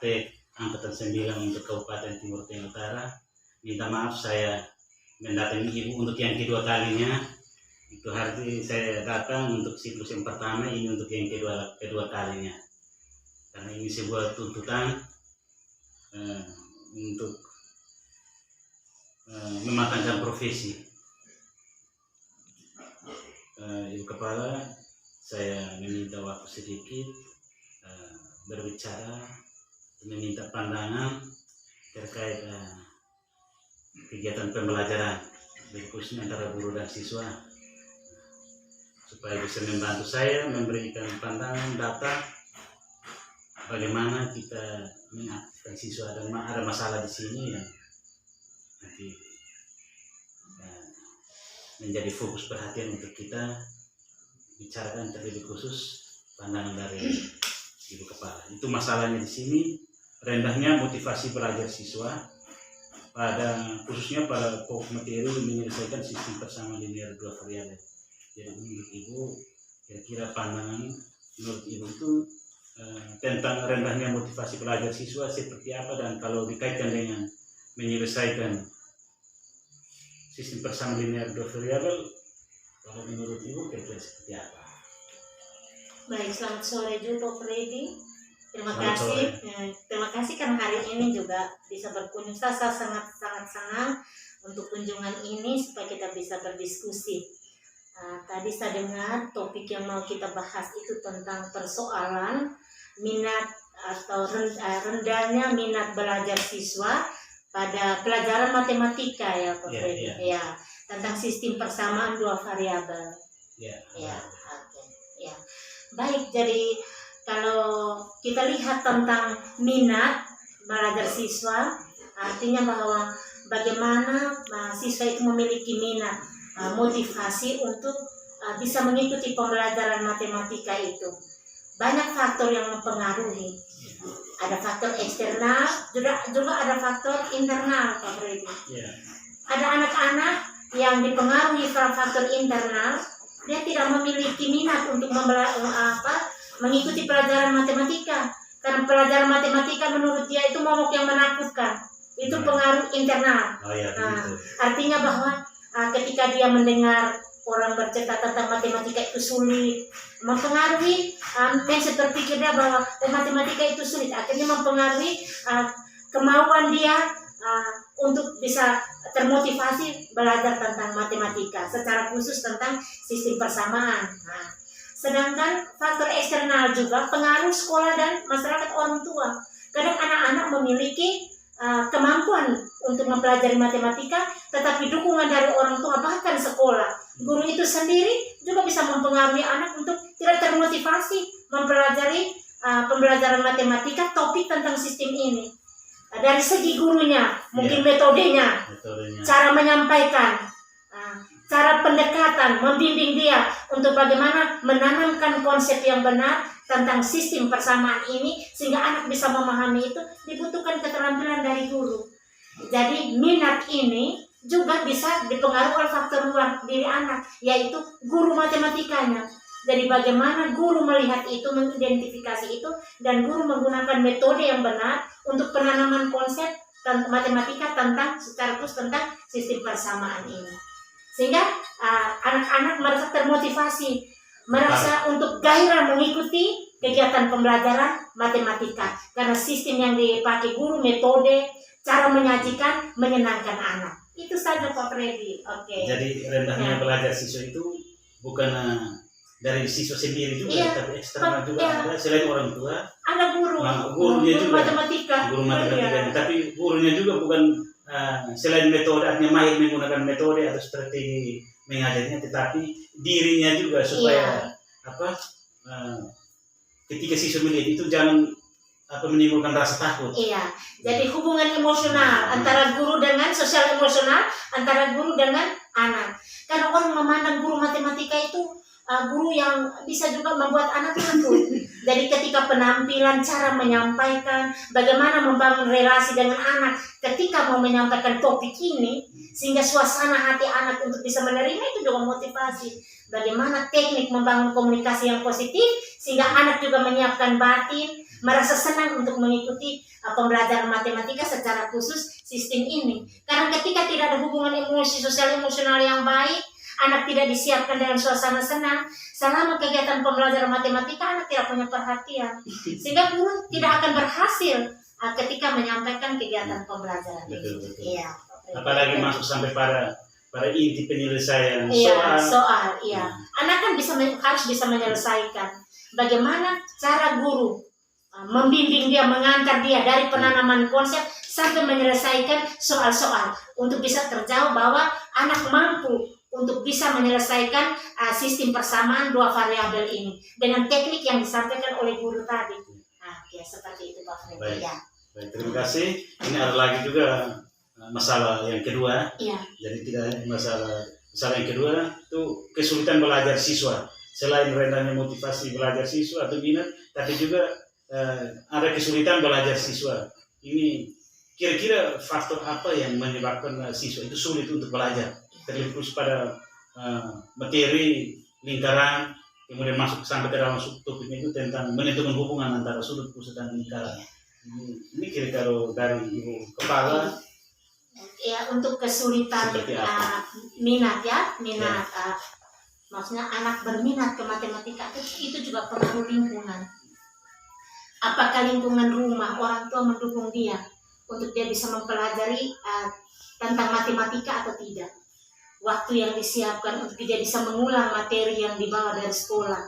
praktek angkatan 9 untuk Kabupaten Timur Tengah Utara. Minta maaf saya mendatangi Ibu untuk yang kedua kalinya. Itu hari saya datang untuk siklus yang pertama, ini untuk yang kedua kalinya. Karena ini sebuah tuntutan untuk mematangkan profesi. Ibu Kepala, saya meminta waktu sedikit berbicara, meminta pandangan terkait kegiatan pembelajaran khususnya antara guru dan siswa, supaya bisa membantu saya memberikan pandangan data bagaimana kita mengaktifkan siswa. Dan ada masalah di sini yang nanti menjadi fokus perhatian untuk kita bicarakan terlebih khusus pandangan dari Ibu Kepala. Itu masalahnya di sini, rendahnya motivasi belajar siswa khususnya pada pokok materi menyelesaikan sistem persamaan linear 2 variabel. Jadi menurut Ibu, kira-kira pandangan menurut Ibu itu tentang rendahnya motivasi belajar siswa seperti apa, dan kalau dikaitkan dengan menyelesaikan sistem persamaan linear 2 variabel, kalau menurut Ibu kira-kira seperti apa? Baik, selamat sore juga Pak Freddy. Terima kasih karena hari ini juga bisa berkunjung. Saya sangat senang untuk kunjungan ini supaya kita bisa berdiskusi. Tadi saya dengar topik yang mau kita bahas itu tentang persoalan minat atau rendahnya minat belajar siswa pada pelajaran matematika ya Pak Freddy. Ya, tentang sistem persamaan 2 variabel. Baik, jadi kalau kita lihat tentang minat belajar siswa, artinya bahwa bagaimana siswa itu memiliki minat, motivasi untuk bisa mengikuti pembelajaran matematika itu. Banyak faktor yang mempengaruhi. Ada faktor eksternal, juga ada faktor internal, Pak Freddy. Ada anak-anak yang dipengaruhi faktor internal, dia tidak memiliki minat untuk mengikuti pelajaran matematika, karena pelajaran matematika menurut dia itu momok yang menakutkan. Itu pengaruh internal. Artinya bahwa ketika dia mendengar orang bercerita tentang matematika itu sulit, mempengaruhi mindset berpikir dia bahwa matematika itu sulit, akhirnya mempengaruhi kemauan dia untuk bisa termotivasi belajar tentang matematika, secara khusus tentang sistem persamaan. Sedangkan faktor eksternal juga pengaruh sekolah dan masyarakat orang tua. Kadang anak-anak memiliki kemampuan untuk mempelajari matematika, tetapi dukungan dari orang tua bahkan sekolah, guru itu sendiri juga bisa mempengaruhi anak untuk tidak termotivasi mempelajari pembelajaran matematika topik tentang sistem ini. Dari segi gurunya, mungkin metodenya, cara menyampaikan, cara pendekatan, membimbing dia untuk bagaimana menanamkan konsep yang benar tentang sistem persamaan ini sehingga anak bisa memahami itu, dibutuhkan keterampilan dari guru. Jadi minat ini juga bisa dipengaruhi oleh faktor luar diri anak, yaitu guru matematikanya. Jadi bagaimana guru melihat itu, mengidentifikasi itu, dan guru menggunakan metode yang benar untuk penanaman konsep matematika secara khusus tentang sistem persamaan ini. Sehingga anak-anak merasa termotivasi, merasa untuk gairah mengikuti kegiatan pembelajaran matematika. Karena sistem yang dipakai guru, metode, cara menyajikan, menyenangkan anak. Itu saja Pak Freddy. Jadi rendahnya belajar siswa itu bukan dari siswa sendiri juga, tapi eksternal juga ada, selain orang tua. Ada gurunya juga. Guru matematika. Tapi gurunya juga bukan selain metode, artinya mahir menggunakan metode atau strategi mengajarnya, tetapi dirinya juga supaya ketika siswa melihat itu jangan menimbulkan rasa takut. Jadi hubungan emosional antara guru dengan sosial emosional antara guru dengan anak. Karena orang memandang guru matematika itu guru yang bisa juga membuat anak takut. Jadi ketika penampilan, cara menyampaikan, bagaimana membangun relasi dengan anak ketika mau menyampaikan topik ini, sehingga suasana hati anak untuk bisa menerima itu juga motivasi. Bagaimana teknik membangun komunikasi yang positif, sehingga anak juga menyiapkan batin, merasa senang untuk mengikuti pembelajaran matematika secara khusus sistem ini. Karena ketika tidak ada hubungan emosi, sosial emosional yang baik, anak tidak disiapkan dengan suasana senang, selama kegiatan pembelajaran matematika anak tidak punya perhatian, sehingga guru tidak akan berhasil ketika menyampaikan kegiatan pembelajaran ini. Iya. Apalagi masuk sampai pada inti penyelesaian soal. Iya. Anak kan harus bisa menyelesaikan. Bagaimana cara guru membimbing dia, mengantar dia dari penanaman konsep sampai menyelesaikan soal-soal untuk bisa terjawab bahwa anak mampu untuk bisa menyelesaikan sistem persamaan dua variabel ini dengan teknik yang disampaikan oleh guru tadi. Nah, ya seperti itu Pak Freddy. Ya. Baik, terima kasih. Ini ada lagi juga masalah yang kedua. Iya. Jadi tidak masalah yang kedua itu kesulitan belajar siswa. Selain rendahnya motivasi belajar siswa atau minat, tapi juga ada kesulitan belajar siswa. Ini kira-kira faktor apa yang menyebabkan siswa itu sulit untuk belajar? Terlibat pada materi lingkaran, kemudian masuk sampai ke dalam subtopiknya itu tentang menentukan hubungan antara sudut pusat dan lingkaran. Ini kira-kira dari Ibu Kepala. Ya, untuk kesulitan minat. Maksudnya anak berminat ke matematika itu juga pengaruh lingkungan. Apakah lingkungan rumah, orang tua mendukung dia untuk dia bisa mempelajari tentang matematika atau tidak? Waktu yang disiapkan untuk dia bisa mengulang materi yang dibawa dari sekolah.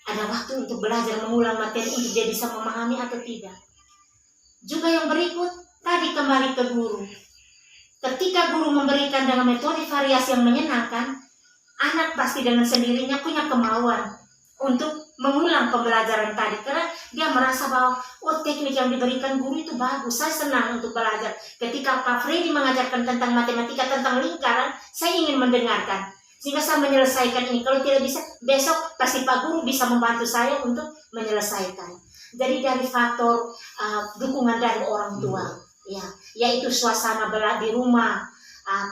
Ada waktu untuk belajar mengulang materi untuk dia bisa memahami atau tidak. Juga yang berikut, tadi kembali ke guru. Ketika guru memberikan dengan metode variasi yang menyenangkan, anak pasti dengan sendirinya punya kemauan untuk mengulang pembelajaran tadi. Karena dia merasa bahwa, teknik yang diberikan guru itu bagus, saya senang untuk belajar. Ketika Pak Freddy mengajarkan tentang matematika, tentang lingkaran, saya ingin mendengarkan. Sehingga saya menyelesaikan ini. Kalau tidak bisa, besok pasti Pak Guru bisa membantu saya untuk menyelesaikan. Jadi dari faktor dukungan dari orang tua, yaitu suasana di rumah,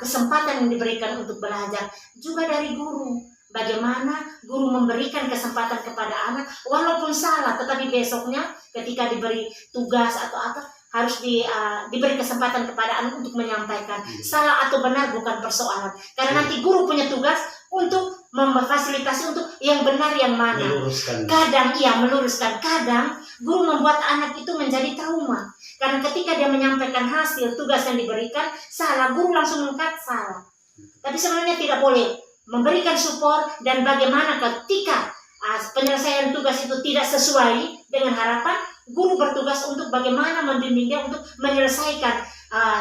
kesempatan yang diberikan untuk belajar, juga dari guru. Bagaimana guru memberikan kesempatan kepada anak, walaupun salah, tetapi besoknya ketika diberi tugas atau apa, harus diberi kesempatan kepada anak untuk menyampaikan. Salah atau benar bukan persoalan. Karena nanti guru punya tugas untuk memfasilitasi untuk yang benar yang mana. Meluruskan. Kadang guru membuat anak itu menjadi trauma. Karena ketika dia menyampaikan hasil tugas yang diberikan, salah, guru langsung mengangkat salah. Tapi sebenarnya tidak boleh. Memberikan support dan bagaimana ketika penyelesaian tugas itu tidak sesuai dengan harapan, guru bertugas untuk bagaimana membimbing dia untuk menyelesaikan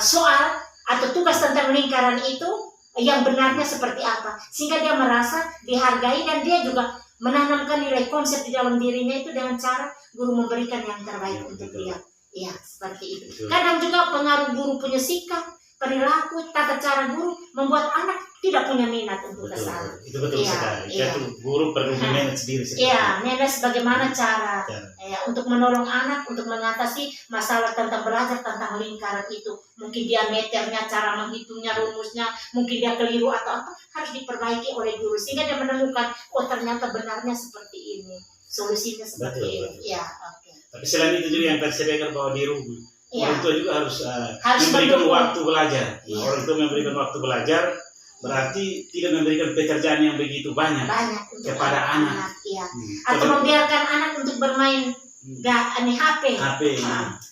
soal atau tugas tentang lingkaran itu yang benarnya seperti apa, sehingga dia merasa dihargai dan dia juga menanamkan nilai konsep di dalam dirinya itu dengan cara guru memberikan yang terbaik untuk dia. Ya, seperti itu. Kadang juga pengaruh guru punya sikap, perilaku, tata cara guru membuat anak tidak punya minat untuk ke sana. Itu betul sekali. Guru perlu manage diri sendiri. Iya, manage bagaimana cara untuk menolong anak untuk mengatasi masalah tentang belajar tentang lingkaran itu. Mungkin diameternya, cara menghitungnya, rumusnya, mungkin dia keliru atau apa, harus diperbaiki oleh guru sehingga dia menemukan ternyata benarnya seperti ini, solusinya seperti ini. Ya, oke. Tapi selain itu juga yang tadi saya katakan bahwa di rumah, orang tua juga harus memberikan waktu belajar. Orang tua memberikan waktu belajar berarti tidak memberikan pekerjaan yang begitu banyak kepada anak. Atau membiarkan anak untuk bermain HP.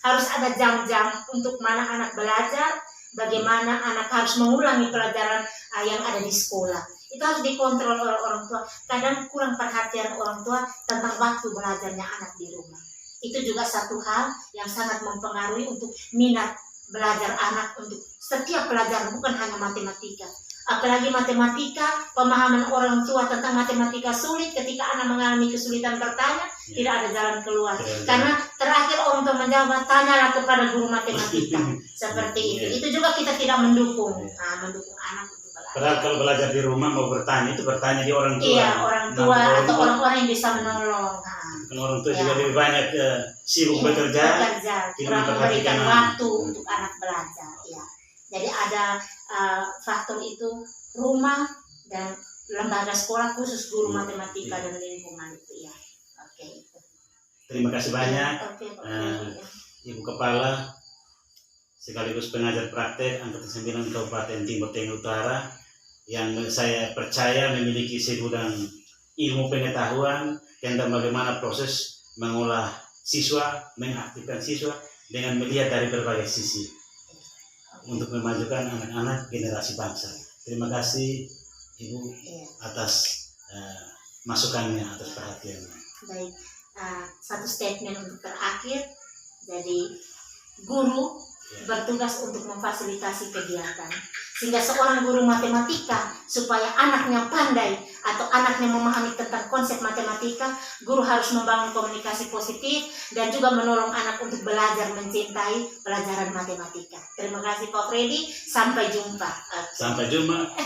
Harus ada jam-jam untuk mana anak belajar, bagaimana anak harus mengulangi pelajaran yang ada di sekolah. Itu harus dikontrol oleh orang tua. Kadang kurang perhatian orang tua tentang waktu belajarnya anak di rumah. Itu juga satu hal yang sangat mempengaruhi untuk minat belajar anak untuk setiap pelajaran, bukan hanya matematika. Apalagi matematika, pemahaman orang tua tentang matematika sulit. Ketika anak mengalami kesulitan bertanya, tidak ada jalan keluar. Karena terakhir orang tua menjawab, tanyalah kepada guru matematika. Seperti itu. Itu juga kita tidak mendukung. Mendukung anak untuk belajar. Padahal kalau belajar di rumah mau bertanya, itu bertanya di orang tua. Iya, orang tua atau orang-orang yang bisa menolong. Kan orang tua Ya. juga lebih banyak sibuk bekerja. tidak memperhatikan memberikan anak. waktu untuk anak belajar. Ya. Jadi ada faktor itu rumah dan lembaga sekolah khusus guru matematika dan lingkungan itu ya. Oke. Terima kasih banyak Oke, Pak Eh, Freddy. Ibu Kepala sekaligus pengajar praktek Angkatan 9 Kabupaten Timur Tengah Utara yang saya percaya memiliki segudang ilmu pengetahuan tentang bagaimana proses mengolah siswa, mengaktifkan siswa dengan melihat dari berbagai sisi untuk memajukan anak-anak generasi bangsa. Terima kasih Ibu Iya. atas masukannya, atas perhatiannya. Baik, satu statement untuk terakhir. Jadi guru bertugas untuk memfasilitasi kegiatan sehingga seorang guru matematika supaya anaknya pandai atau anaknya memahami tentang konsep matematika, guru harus membangun komunikasi positif dan juga menolong anak untuk belajar mencintai pelajaran matematika. Terima kasih Pak Freddy, sampai jumpa. Sampai jumpa.